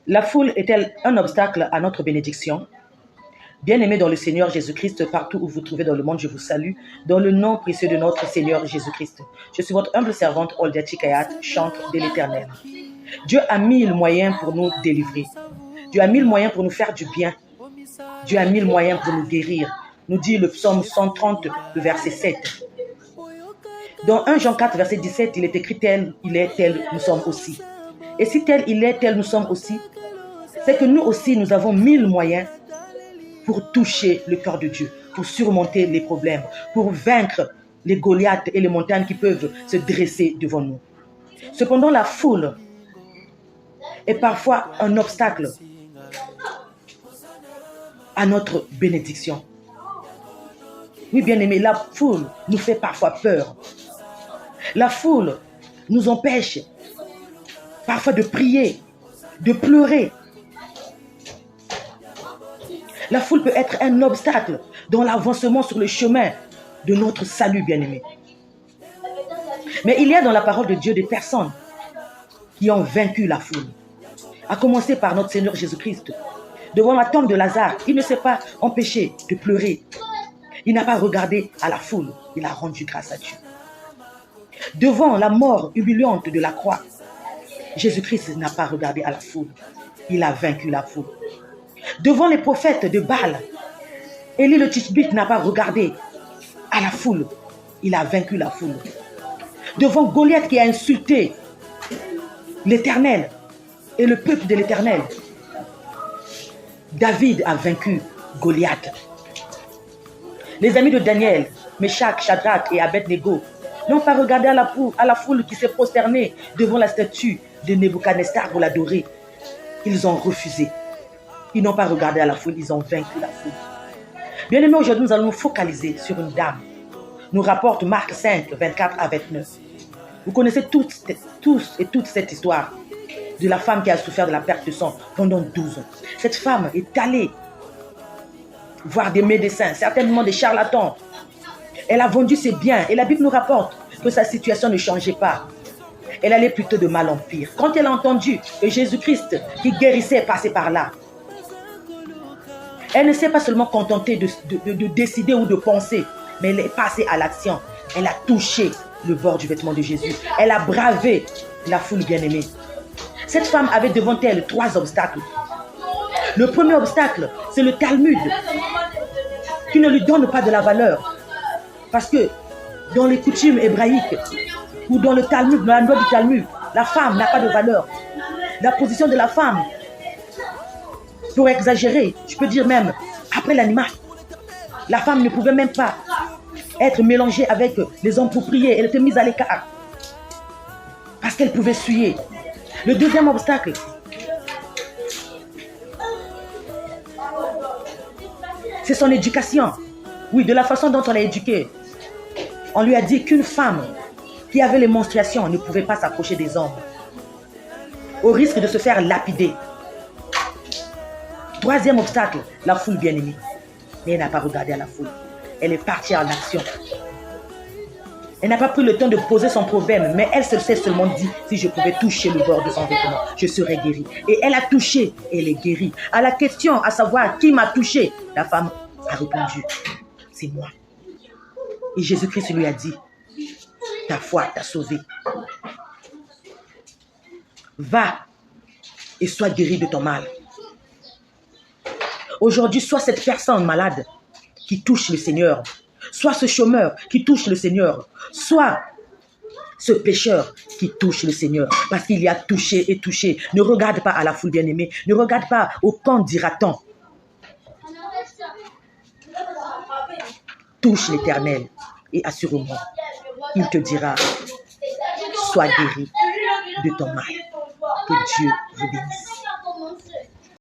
La foule est-elle un obstacle à notre bénédiction? Bien-aimés dans le Seigneur Jésus-Christ, partout où vous trouvez dans le monde, je vous salue, dans le nom précieux de notre Seigneur Jésus-Christ. Je suis votre humble servante, Oldia Chikayat, chante de l'Éternel. Dieu a mille moyens pour nous délivrer. Dieu a mille moyens pour nous faire du bien. Dieu a mille moyens pour nous guérir. Nous dit le psaume 130, le verset 7. Dans 1 Jean 4, verset 17, il est écrit tel, il est tel, nous sommes aussi. Et si tel, il est tel, nous sommes aussi, c'est que nous aussi, nous avons mille moyens pour toucher le cœur de Dieu, pour surmonter les problèmes, pour vaincre les Goliaths et les montagnes qui peuvent se dresser devant nous. Cependant, la foule est parfois un obstacle à notre bénédiction. Oui, bien-aimés, la foule nous fait parfois peur. La foule nous empêche parfois de prier, de pleurer. La foule peut être un obstacle dans l'avancement sur le chemin de notre salut, bien-aimé. Mais il y a dans la parole de Dieu des personnes qui ont vaincu la foule. À commencer par notre Seigneur Jésus-Christ. Devant la tombe de Lazare, il ne s'est pas empêché de pleurer. Il n'a pas regardé à la foule. Il a rendu grâce à Dieu. Devant la mort humiliante de la croix, Jésus-Christ n'a pas regardé à la foule. Il a vaincu la foule. Devant les prophètes de Baal, Élie le Tishbite n'a pas regardé à la foule. Il a vaincu la foule. Devant Goliath qui a insulté l'Éternel et le peuple de l'Éternel, David a vaincu Goliath. Les amis de Daniel, Meshach, Shadrach et Abednego n'ont pas regardé à la foule qui s'est prosternée devant la statue de Nebuchadnezzar pour l'adorer. Ils ont refusé. Ils n'ont pas regardé à la foule, ils ont vaincu la foule. Bien aimés, aujourd'hui, nous allons nous focaliser sur une dame. Nous rapporte Marc 5, 24 à 29. Vous connaissez tous et toutes cette histoire de la femme qui a souffert de la perte de sang pendant 12 ans. Cette femme est allée voir des médecins, certainement des charlatans. Elle a vendu ses biens et la Bible nous rapporte que sa situation ne changeait pas. Elle allait plutôt de mal en pire. Quand elle a entendu que Jésus-Christ qui guérissait passait par là, elle ne s'est pas seulement contentée de décider ou de penser, mais elle est passée à l'action. Elle a touché le bord du vêtement de Jésus. Elle a bravé la foule bien-aimée. Cette femme avait devant elle 3 obstacles. Le premier obstacle, c'est le Talmud, qui ne lui donne pas de la valeur. Parce que dans les coutumes hébraïques, ou dans le Talmud, dans la loi du Talmud, la femme n'a pas de valeur. La position de la femme, pour exagérer, je peux dire même, après l'animal, la femme ne pouvait même pas être mélangée avec les hommes pour prier. Elle était mise à l'écart. Parce qu'elle pouvait suer. Le deuxième obstacle, c'est son éducation. Oui, de la façon dont on l'a éduquée. On lui a dit qu'une femme qui avait les menstruations ne pouvait pas s'approcher des hommes, au risque de se faire lapider. Troisième obstacle, la foule bien-aimée. Mais elle n'a pas regardé à la foule. Elle est partie en action. Elle n'a pas pris le temps de poser son problème, mais elle s'est seulement dit, si je pouvais toucher le bord de son vêtement, je serais guérie. Et elle a touché, elle est guérie. À la question, à savoir qui m'a touché, la femme a répondu, c'est moi. Et Jésus-Christ lui a dit, ta foi t'a sauvé. Va et sois guéri de ton mal. Aujourd'hui, soit cette personne malade qui touche le Seigneur, soit ce chômeur qui touche le Seigneur, soit ce pécheur qui touche le Seigneur, parce qu'il y a touché et touché. Ne regarde pas à la foule bien-aimée, ne regarde pas au camp dira-t-on. Touche l'Éternel et assurément, il te dira, sois guéri de ton mal. Que Dieu vous bénisse.